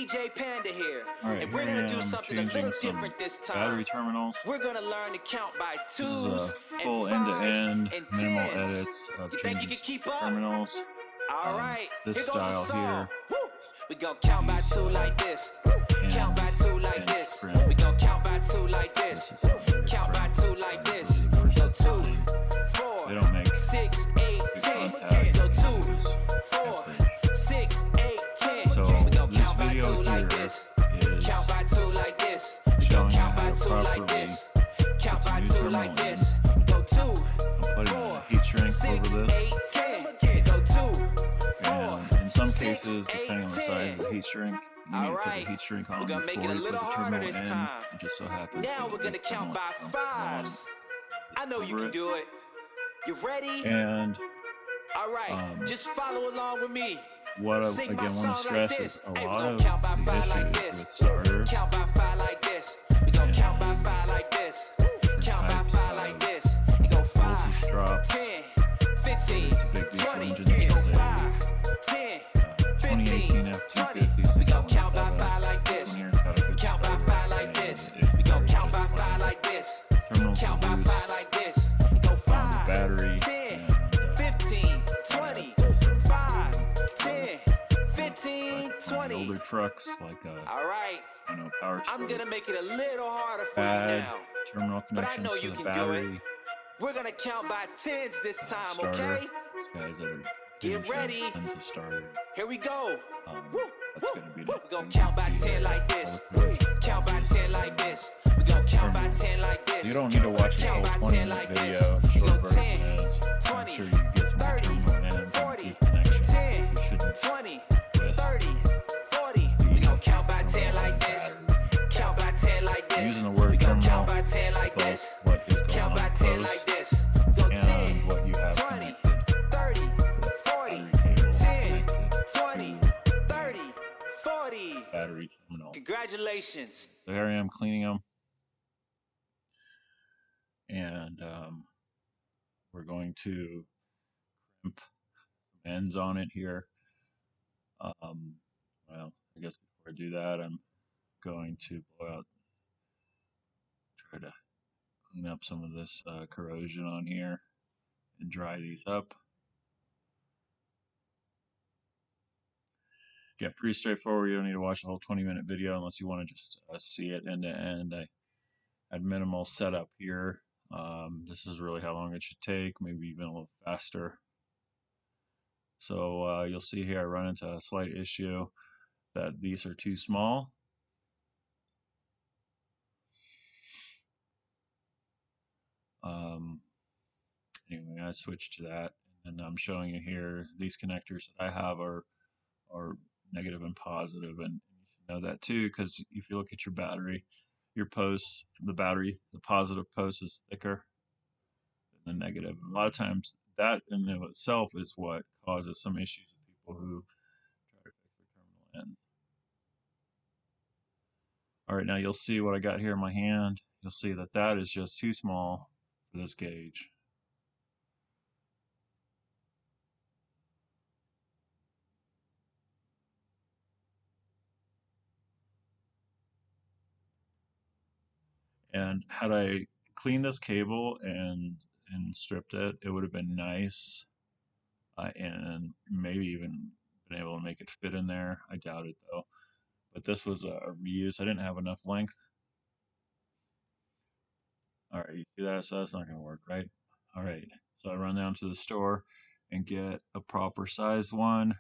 DJ Panda here, Alright, and we're here I gonna do am something a changing little some different this time. battery terminals. We're gonna learn to count by This is twos a full and fives end-to-end and minimal tens. edits of You think you changing can keep up? terminals. Alright, This here goes the style song. here. Woo. We gon' count by two like this. Count by two like this. Crimp. We gon' count by two like this. Count by two like this. Go 2, 4, They don't make 6, 8, 10. contact. Go 2, 4, 6, 8, 10. So We gon' this count by video two like here this. is Count by two like this. We gon' showing you count by how to two like properly this. Count put by the new two terminal like in. this. Go 2, I'm putting 4, a heat shrink 6, over this. 8, 10. Go 2, 4, And in some 6, cases, 8, depending on the size of the 10. heat shrink, you need to put the heat shrink on We're gonna before make it a you put little the harder terminal this in. time. It just so happens Now that we're gonna the count terminal by is fives. I know you can do it. You ready? And All right, just follow along with me. what I Sing again my want to song stress like is this. a Hey, we lot gon' of count by the five like issues this. with starters Count by five like this. We gon' count by five like this. Count by types five of like this. We go 5, voltage drops. 10, 15, It's a big diesel 20. engine. We This go is a 5, 10, 2018 15, F250. 20. We gon' count by five like This this. one here's got a good Count by starter, five like and this. it We gon' very count by just five fine. like this. Terminals Count by loose five like this. We go on the 5, battery 10, and 15, 20, 5, 10, 15, like 20. older trucks like All right, power I'm stroke. gonna make it a little harder for you Bad now. terminal But I connections know to you the can do battery. it. We're gonna count by tens this time, Starter. okay? Guys that are Get ready. tons of starters. Here we go. Woo, That's woo. gonna be We gon' count by 10 like this. Count by 10 like this. We gon' count by 10 like this. You don't need to watch this whole Count by 20 10 minute like video. this. We go Short version 10, is make 20, sure you get some 30, terminal ends and 40, good connection. 10, You shouldn't 20, twist 30, 40. We gon' count by 10 like this. Count by 10 like this. Using the word We gon' terminal count by 10 like both this. what is going Count on by in 10 post like this. Go 10, and what you have 20, connected. 30, 40, Battery cable 10, connected 20, to 30, 40. battery terminal. Congratulations. So here I am cleaning them, and we're going to crimp some ends on it here. Well, I guess before I do that, I'm going to try to clean up some of this corrosion on here and dry these up. Yeah, pretty straightforward. You don't need to watch the whole 20-minute video unless you want to just see it end to end. I had minimal setup here. This is really how long it should take, maybe even a little faster. So you'll see here I run into a slight issue that these are too small. Anyway, I switched to that, and I'm showing you here these connectors that I have are negative and positive, and you should know that too, because if you look at your battery, your post from the battery, the positive post is thicker than the negative. And a lot of times that in and of itself is what causes some issues with people who try to fix their terminal end. All right, now you'll see what I got here in my hand. You'll see that that is just too small for this gauge. And had I cleaned this cable and stripped it, it would have been nice, and maybe even been able to make it fit in there. I doubt it though. But this was a reuse. I didn't have enough length. All right, you see that? So that's not going to work, right? All right, so I run down to the store and get a proper sized one.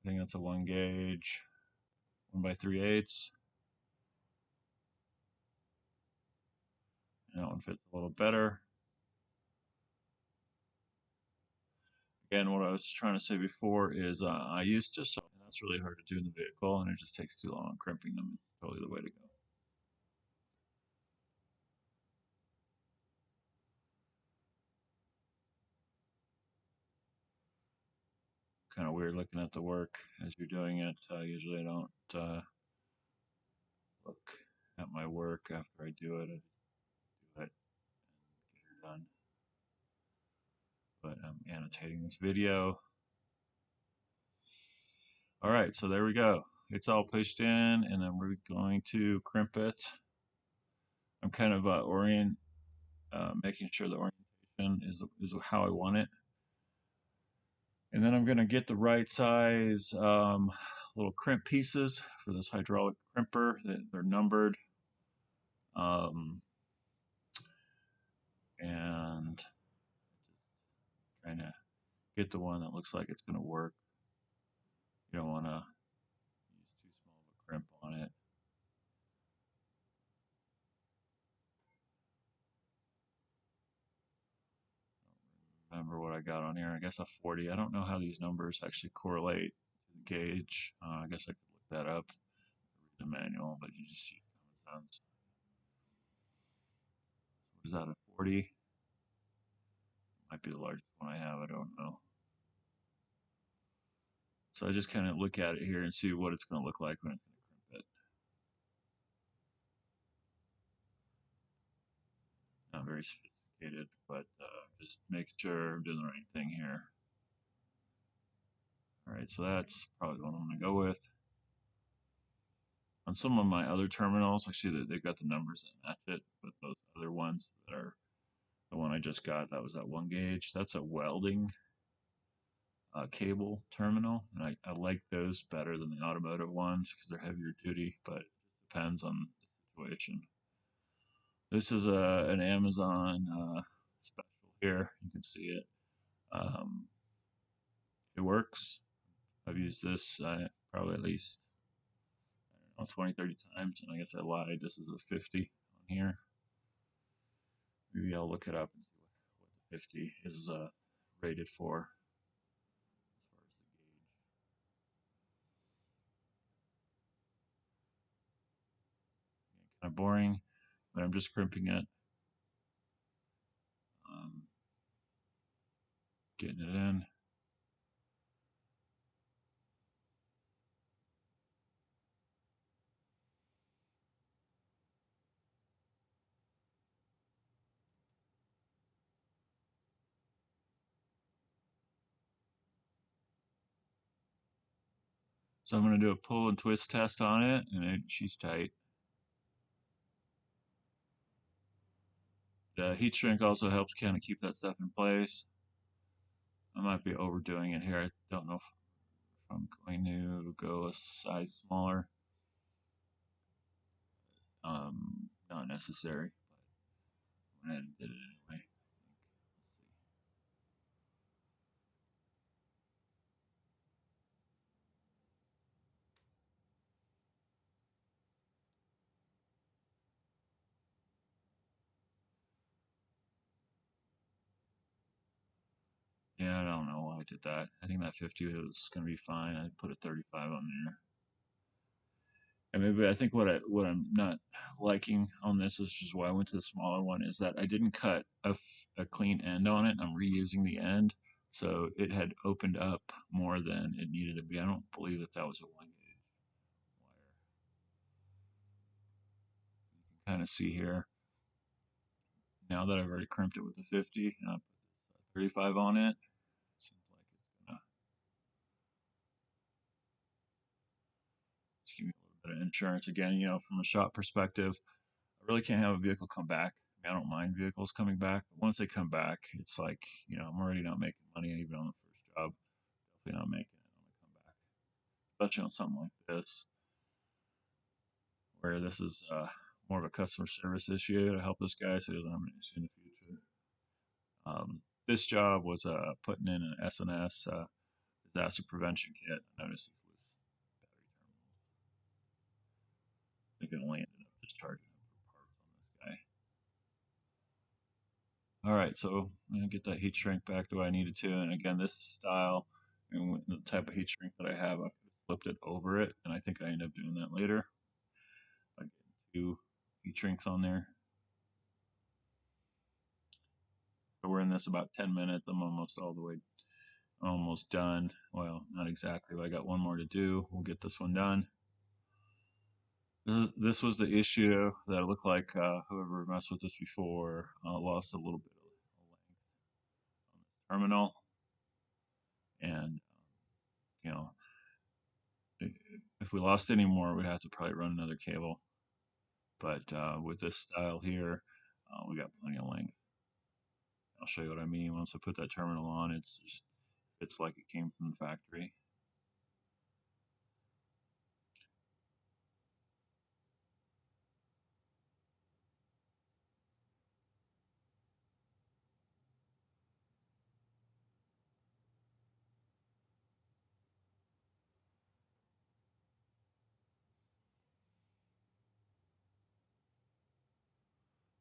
I think that's a 1 gauge, 1 by 3/8. And that one fits a little better. Again, what I was trying to say before is I used to sew, and that's really hard to do in the vehicle, and it just takes too long. Crimping them is probably the way to go. Kind of weird looking at the work as you're doing it. Usually I don't look at my work after I do it. I do it and get it done. But I'm annotating this video. All right, so there we go. It's all pushed in, and then we're going to crimp it. I'm kind of making sure the orientation is how I want it. And then I'm going to get the right size little crimp pieces for this hydraulic crimper. They're numbered. Um, and trying to get the one that looks like it's going to work. You don't want to use too small of a crimp on it. Remember what I got on here. I guess a 40. I don't know how these numbers actually correlate to the gauge. I guess I could look that up, read the manual, but you just see common sense. What is that, a 40? Might be the largest one I have. I don't know. So I just kind of look at it here and see what it's going to look like when it's going to crimp it. Not very sophisticated, but just making sure I'm doing the right thing here. All right, so that's probably what I'm going to go with. On some of my other terminals, I see that they've got the numbers that match it, but those other ones that are the one I just got, that was that 1 gauge. That's a welding cable terminal, and I like those better than the automotive ones because they're heavier duty, but it depends on the situation. This is an Amazon special here. You can see it. Um, it works. I've used this probably at least, I don't know, 20, 30 times, and I guess I lied. This is a 50 on here. Maybe I'll look it up and see what the 50 is rated for as far as the gauge. Kind of boring, but I'm just crimping it, um, getting it in. So I'm going to do a pull and twist test on it, and she's tight. The heat shrink also helps kind of keep that stuff in place. I might be overdoing it here. I don't know if I'm going to go a size smaller. Not necessary, but I went ahead and did it anyway. Yeah, I don't know why I did that. I think that 50 was going to be fine. I put a 35 on there. And maybe I think what I'm not liking on this is just why I went to the smaller one is that I didn't cut a clean end on it. I'm reusing the end, so it had opened up more than it needed to be. I don't believe that was a 1 gauge wire. You can kind of see here now that I've already crimped it with the 50 and I put 35 on it. Seems like it's gonna just give me a little bit of insurance again. From a shop perspective, I really can't have a vehicle come back. I mean, I don't mind vehicles coming back, but once they come back, it's like, I'm already not making money even on the first job. Definitely not making it on the comeback, especially on something like this, where this is more of a customer service issue to help this guy so he doesn't have an issue in the future. This job was putting in an SNS disaster prevention kit. I noticed these loose battery terminals. I think it only ended up just charging him for parts on this guy. All right, so I'm gonna get that heat shrink back the way I needed to. And again, this style and the type of heat shrink that I have, I flipped it over it, and I think I end up doing that later. I get 2 heat shrinks on there. So we're in this about 10 minutes. I'm almost done. Well, not exactly, but I got one more to do. We'll get this one done. This was the issue that it looked like whoever messed with this before lost a little bit of length on this terminal, and you know If we lost any more, we'd have to probably run another cable. But with this style here, we got plenty of length. I'll show you what I mean. Once I put that terminal on, it's like it came from the factory.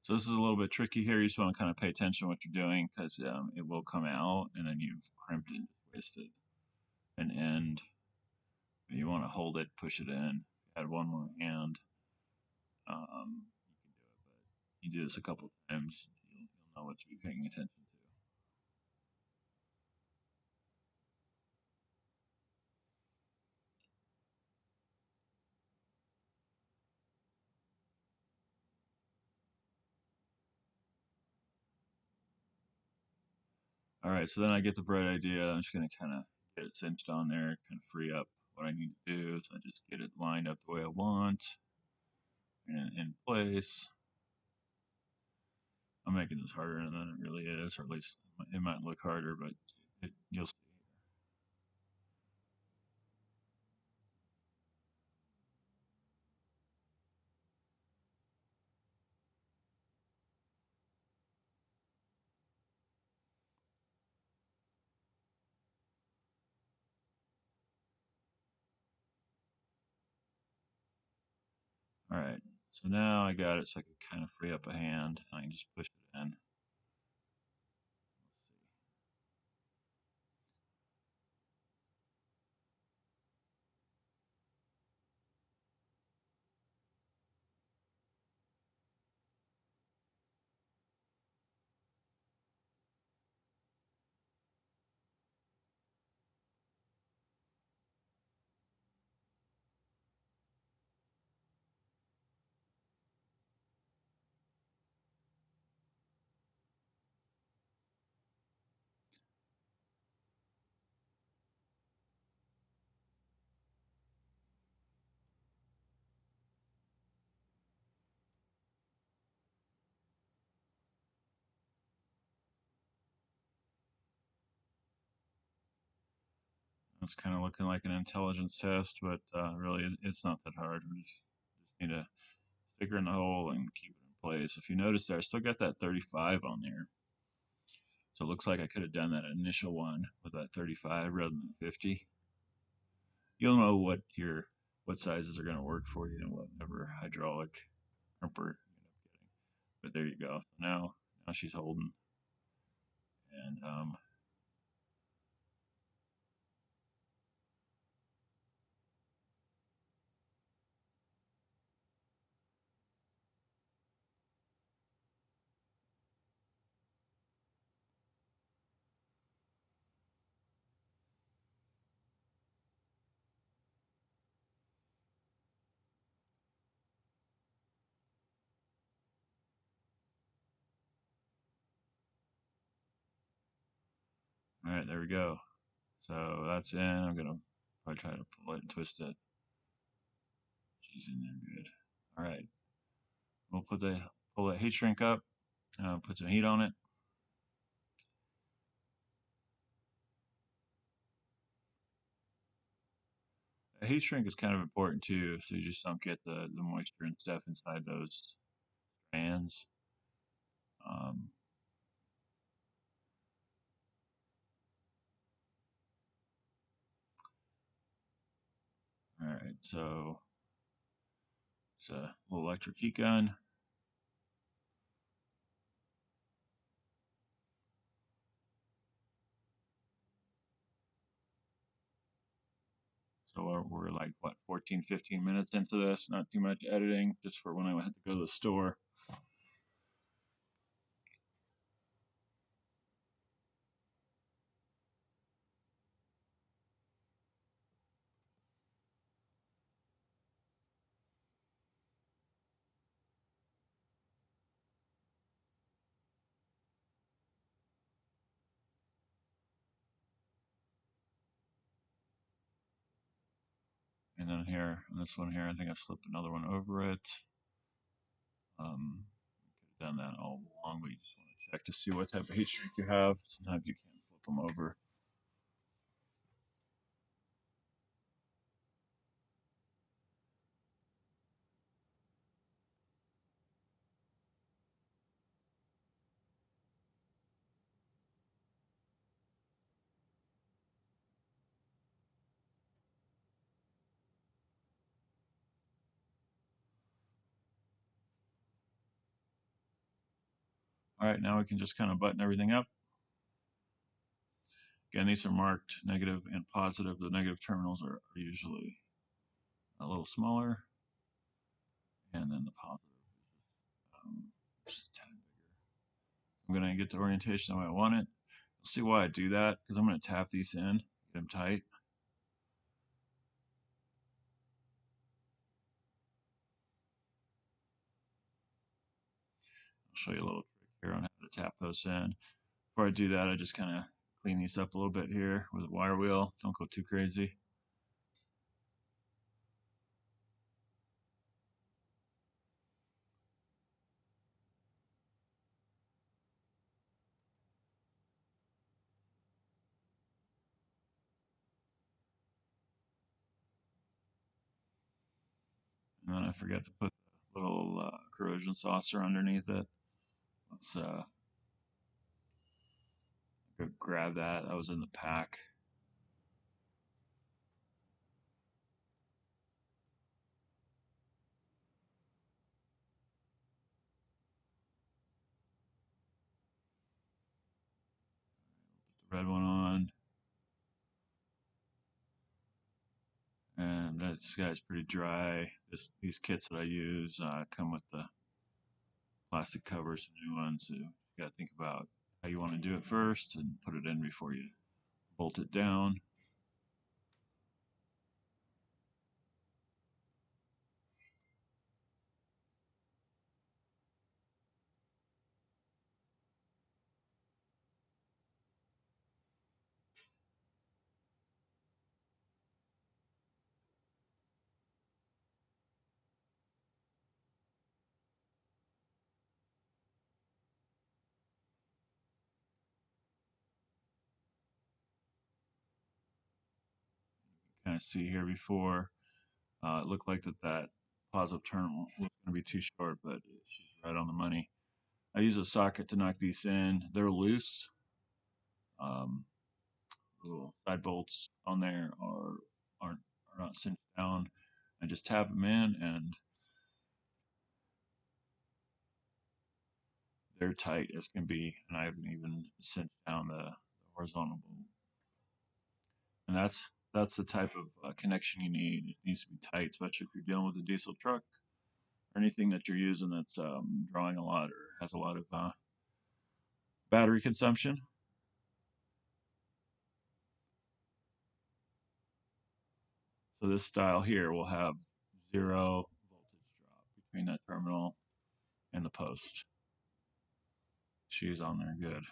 So this is a little bit tricky here. You just want to kind of pay attention to what you're doing because it will come out and then you've crimped it, wasted an end. You want to hold it, push it in. Add one more hand. You can do it, but you do this a couple times, you'll know what to be paying attention to. All right, so then I get the bright idea. I'm just going to kind of get it cinched on there, kind of free up what I need to do. So I just get it lined up the way I want and in place. I'm making this harder than it really is, or at least it might look harder, but you'll see. All right, so now I got it so I can kind of free up a hand. I can just push it in. It's kind of looking like an intelligence test, but really it's not that hard. We just need to stick her in the hole and keep it in place. If you notice there, I still got that 35 on there. So it looks like I could have done that initial one with that 35 rather than 50. You'll know what sizes are going to work for you and whatever hydraulic crimper you end up getting. But there you go. So now she's holding, and all right, there we go. So that's in. I'm gonna probably try to pull it and twist it. She's in there good. All right, we'll pull that heat shrink up. Put some heat on it. A heat shrink is kind of important too, so you just don't get the moisture and stuff inside those strands. Um, all right, so it's a little electric heat gun. So we're like, what, 14, 15 minutes into this, not too much editing, just for when I had to go to the store. And And then here, on this one here, I think I slipped another one over it. Could have done that all along, but you just want to check to see what type of heat shrink you have. Sometimes you can't flip them over. All right, now we can just kind of button everything up. Again, these are marked negative and positive. The negative terminals are usually a little smaller, and then the positive just a tad bigger. I'm going to get the orientation the way I want it. You'll see why I do that, because I'm going to tap these in, get them tight. I'll show you a little trick here on how to tap those in. Before I do that, I just kind of clean these up a little bit here with a wire wheel. Don't go too crazy. And then I forgot to put a little corrosion saucer underneath it. Let's go grab that. That was in the pack. Put the red one on. And this guy's pretty dry. These kits that I use come with the plastic covers, new ones. So you got to think about how you want to do it first and put it in before you bolt it down. Kind of see here before it looked like that positive terminal was going to be too short, but she's right on the money. I use a socket to knock these in. They're loose. Um, little side bolts on there are not cinched down. I just tap them in and they're tight as can be, and I haven't even cinched down the horizontal bolt. And that's the type of connection you need. It needs to be tight, especially if you're dealing with a diesel truck or anything that you're using that's drawing a lot or has a lot of battery consumption. So this style here will have 0 voltage drop between that terminal and the post. She's on there good.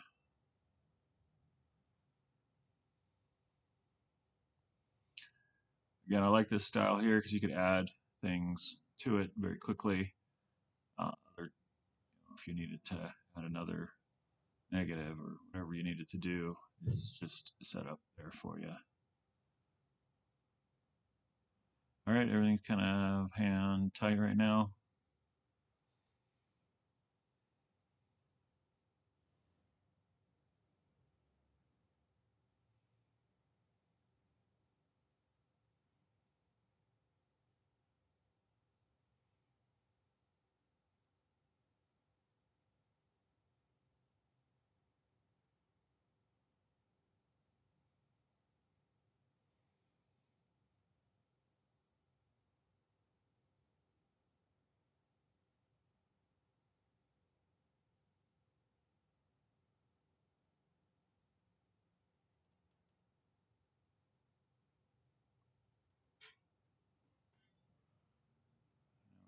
Again, I like this style here because you could add things to it very quickly. If you needed to add another negative or whatever you needed to do, it's just set up there for you. All right, everything's kind of hand tight right now.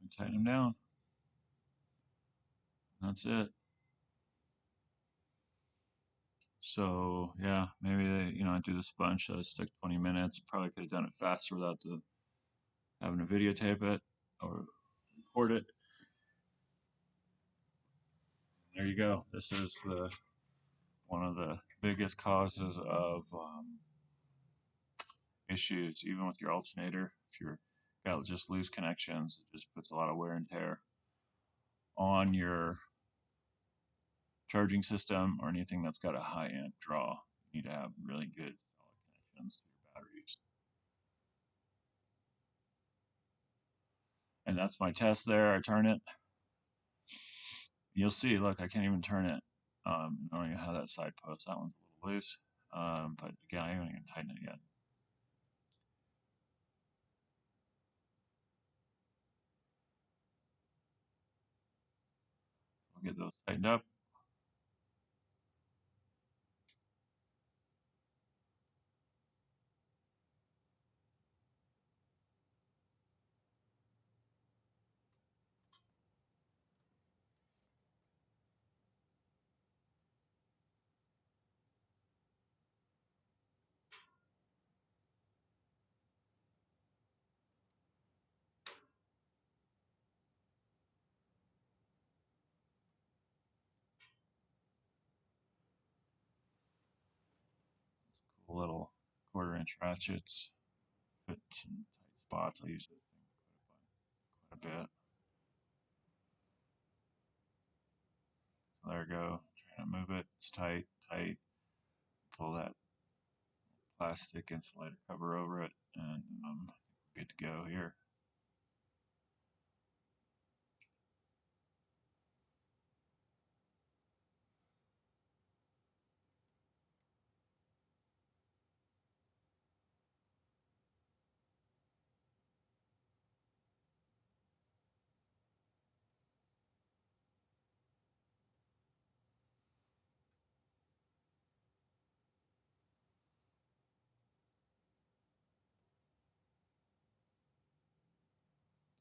We tighten them down. That's it. So yeah, maybe I do this a bunch. So it's like 20 minutes. Probably could have done it faster without the having to videotape it or record it. There you go. This is the one of the biggest causes of issues, even with your alternator. If you're got just loose connections, it just puts a lot of wear and tear on your charging system or anything that's got a high amp draw. You need to have really good solid connections to your batteries. And that's my test there. I turn it. You'll see, look, I can't even turn it. I don't even have that side post. That one's a little loose. But again, I haven't even tightened it yet. I'll get those tightened up. Cool little 1/4 inch ratchets fit some tight spots. I use this thing quite a bit. So there we go. Trying to move it. It's tight, tight. Pull that plastic insulator cover over it, and good to go here.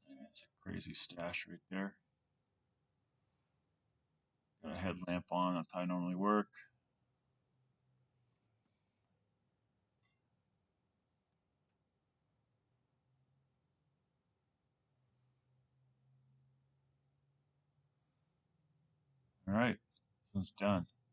And it's a crazy stash right there. Got a headlamp on. That's how I normally work. All right, this one's done.